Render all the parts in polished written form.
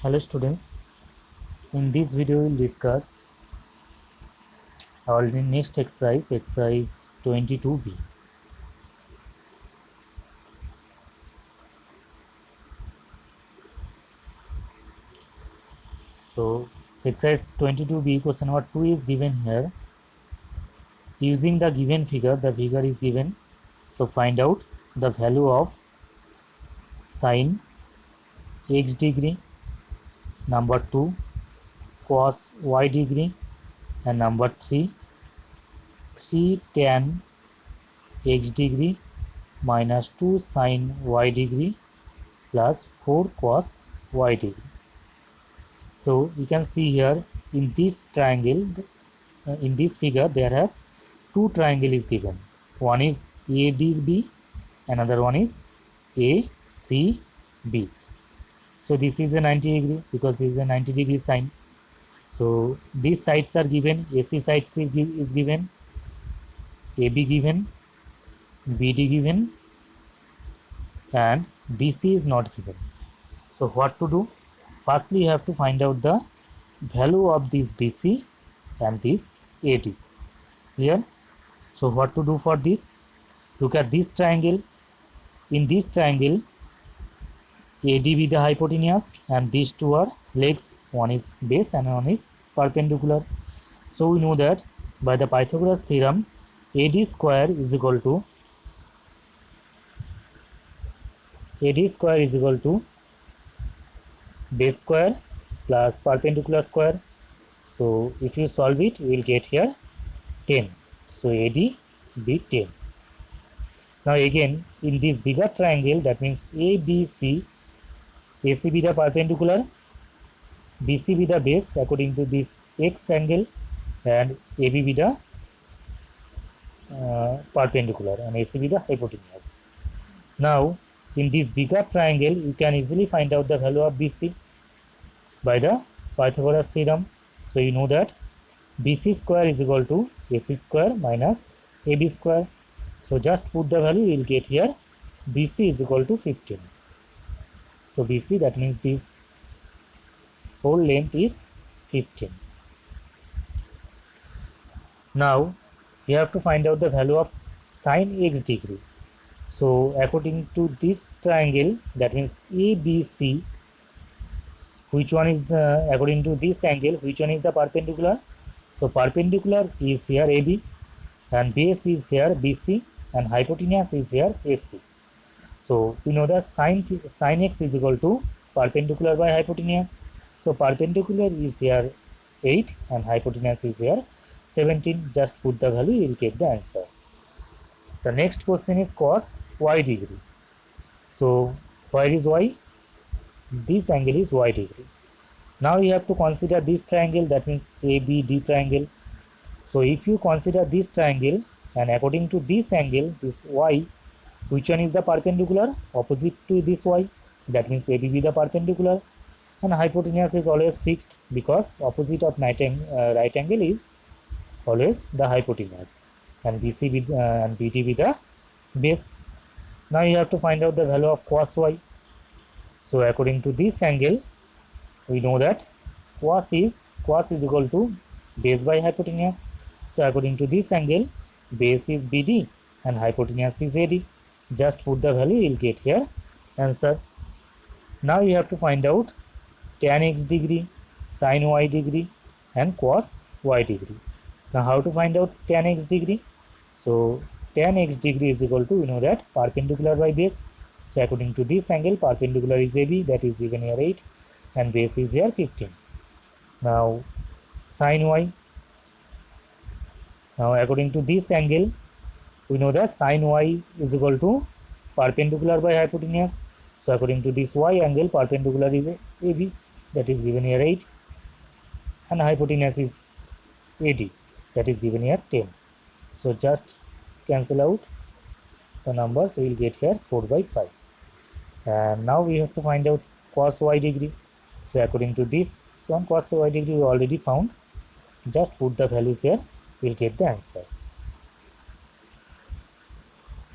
Hello students, in this video we will discuss our next exercise 22b. So exercise 22b question number 2 is given here. Using the given figure, the figure is given. So find out the value of sine x degree, number 2 cos y degree, and number 3 tan x degree minus 2 sine y degree plus 4 cos y degree. So you can see here in this triangle, in this figure there are two triangle is given. One is ADB, another one is ACB. So this is a 90 degree because this is a 90 degree sine. So these sides are given. AC sides is given, AB given, BD given, and BC is not given. So what to do? Firstly, you have to find out the value of this BC and this AD. Clear? So what to do for this? Look at this triangle. In this triangle, AD with the hypotenuse, and these two are legs. One is base and one is perpendicular. So we know that by the Pythagoras theorem, AD square is equal to base square plus perpendicular square. So if you solve it, we will get here 10. So AD be 10. Now again, in this bigger triangle, that means ABC, AC be the perpendicular, BC be the base according to this x angle, and AB be the perpendicular, and AC be the hypotenuse. Now in this bigger triangle, you can easily find out the value of BC by the Pythagoras theorem. So you know that BC square is equal to AC square minus AB square. So just put the value, you will get here BC is equal to 15. So BC, that means this whole length is 15. Now you have to find out the value of sine x degree. So according to this triangle, that means ABC, which one is the, according to this angle, which one is the perpendicular? So perpendicular is here AB, and base is here BC, and hypotenuse is here AC. So we know that sine x is equal to perpendicular by hypotenuse. So perpendicular is here 8 and hypotenuse is here 17. Just put the value, you will get the answer. The next question is cos y degree. So where is y? This angle is y degree. Now you have to consider this triangle, that means ABD triangle. So if you consider this triangle, and according to this angle, this y, which one is the perpendicular? Opposite to this y, that means AB be the perpendicular, and hypotenuse is always fixed because opposite of right angle is always the hypotenuse, and BC with and BD with the base. Now you have to find out the value of cos y. So according to this angle, we know that cos is equal to base by hypotenuse. So according to this angle, base is BD and hypotenuse is AD. Just put the value, you will get here answer. Now you have to find out tan x degree, sin y degree, and cos y degree. Now how to find out tan x degree? So tan x degree is equal to, we know that perpendicular by base. So according to this angle, perpendicular is AB, that is given here 8, and base is here 15. Now sin y. Now according to this angle, we know that sin y is equal to perpendicular by hypotenuse. So according to this y angle, perpendicular is AB, that is given here 8, and hypotenuse is AD, that is given here 10. So just cancel out the numbers, we will get here 4 by 5. And now we have to find out cos y degree. So according to this one, cos y degree we already found. Just put the values here, we will get the answer.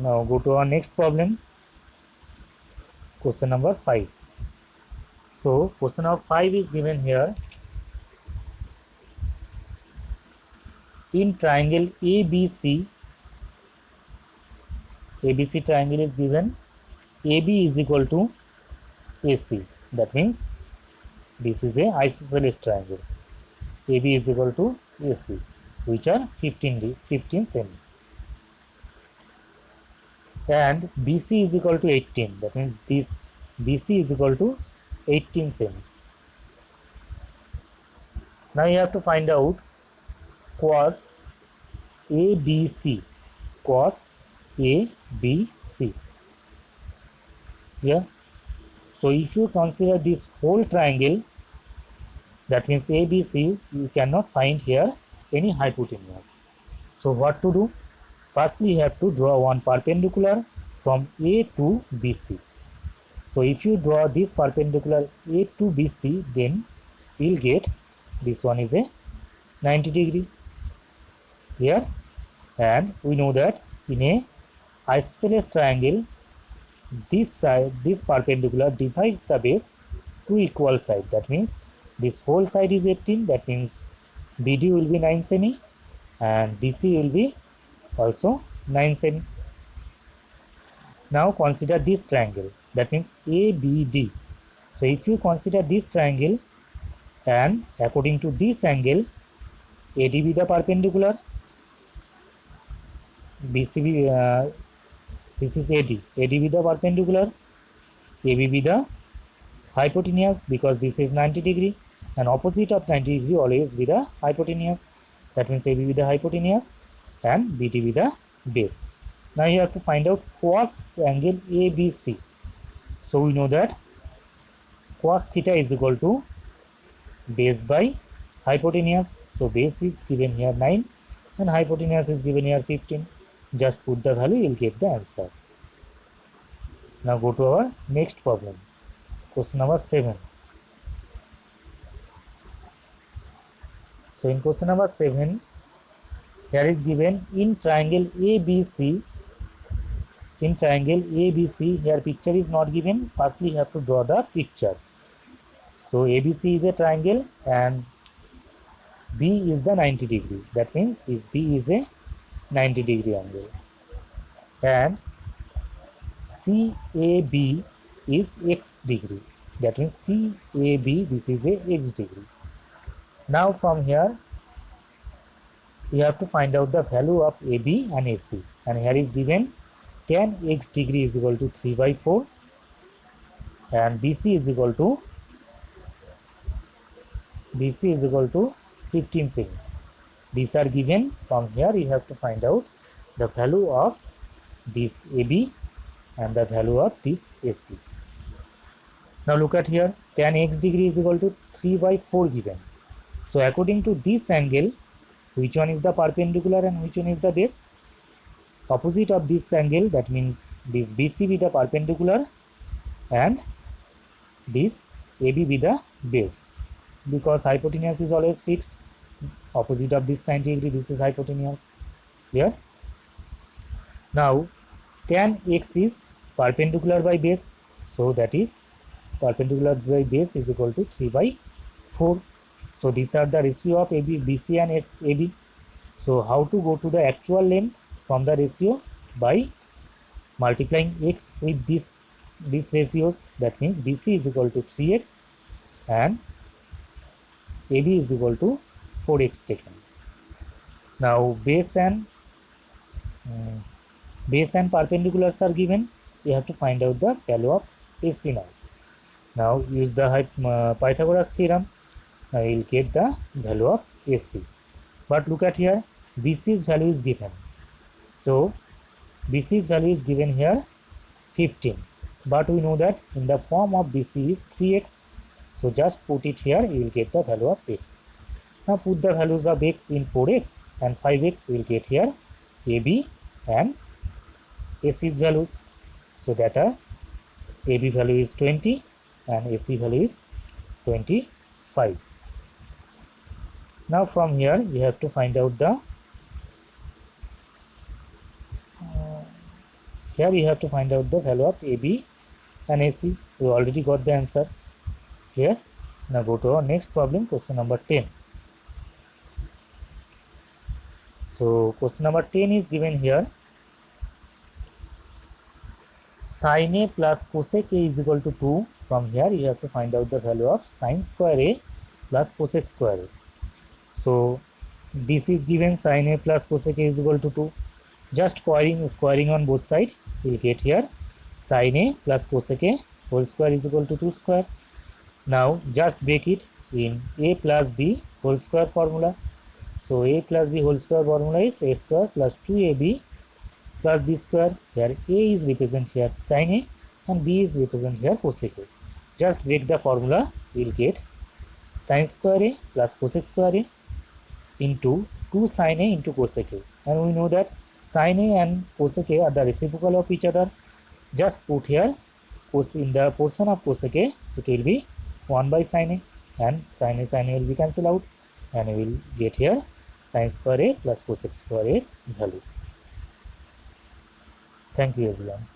Now go to our next problem, question number 5. So question number 5 is given here. In triangle ABC, ABC triangle is given. AB is equal to AC. That means this is a isosceles triangle. AB is equal to AC, which are 15 cm. And BC is equal to 18. That means this BC is equal to 18 cm. Now you have to find out cos ABC. Cos ABC. Yeah. So if you consider this whole triangle, that means ABC, you cannot find here any hypotenuse. So what to do? Firstly, you have to draw one perpendicular from A to BC. So if you draw this perpendicular A to BC, then we will get this one is a 90 degree. Clear? And we know that in a isosceles triangle, this side, this perpendicular divides the base to equal side. That means this whole side is 18. That means BD will be 9 cm and DC will be also 9 cm. Now consider this triangle. That means ABD. So if you consider this triangle, and according to this angle, AD be the perpendicular, BC this is AD be the perpendicular, AB be the hypotenuse, because this is 90 degree, and opposite of 90 degree always be the hypotenuse. That means AB be the hypotenuse and BD be the base. Now you have to find out cos angle ABC. So we know that cos theta is equal to base by hypotenuse. So base is given here 9 and hypotenuse is given here 15. Just put the value, you will get the answer. Now go to our next problem. Question number 7. So in question number 7, here is given in triangle ABC. In triangle ABC, here picture is not given. Firstly, you have to draw the picture. So ABC is a triangle and B is the 90 degree. That means this B is a 90 degree angle. And CAB is X degree. That means CAB, this is a X degree. Now from here, you have to find out the value of AB and AC. And here is given tan X degree is equal to 3 by 4 and BC is equal to 15 cm. These are given. From here you have to find out the value of this AB and the value of this AC. Now look at here, tan X degree is equal to 3 by 4 given. So according to this angle, which one is the perpendicular and which one is the base? Opposite of this angle, that means this BC be the perpendicular and this AB be the base, because hypotenuse is always fixed. Opposite of this 90 degree, this is hypotenuse. Clear? Now tan X is perpendicular by base, so that is perpendicular by base is equal to 3 by 4. So these are the ratio of AB, BC and AB. So how to go to the actual length from the ratio? By multiplying X with these ratios. That means BC is equal to 3X and AB is equal to 4X taken. Now base and perpendiculars are given. You have to find out the value of AC now. Now use the Pythagoras theorem. Now you will get the value of AC. But look at here, BC's value is given. So BC's value is given here 15. But we know that in the form of BC is 3x. So just put it here, you will get the value of x. Now put the values of x in 4x and 5x, you will get here AB and AC's values. So that are AB value is 20 and AC value is 25. Now from here you have to find out the value of AB and AC. We already got the answer. Clear? Now go to our next problem, question number 10. So question number 10 is given here. Sin a plus cosec a is equal to 2. From here you have to find out the value of sin square a plus cosec square a. So this is given, sin a plus cosec a is equal to 2. Just squaring on both sides, we will get here sin a plus cosec a whole square is equal to 2 square. Now just break it in a plus b whole square formula. So a plus b whole square formula is a square plus 2ab plus b square, where a is represent here sin a and b is represent here cosec a. Just break the formula, we will get sin square a plus cosec square a into 2 sin a into cosec a, and we know that sin a and cosec a are the reciprocal of each other. Just put here in the portion of cosec a, it will be 1 by sin a, and sin a will be cancelled out, and we will get here sin square a plus cosec square a value. Thank you everyone.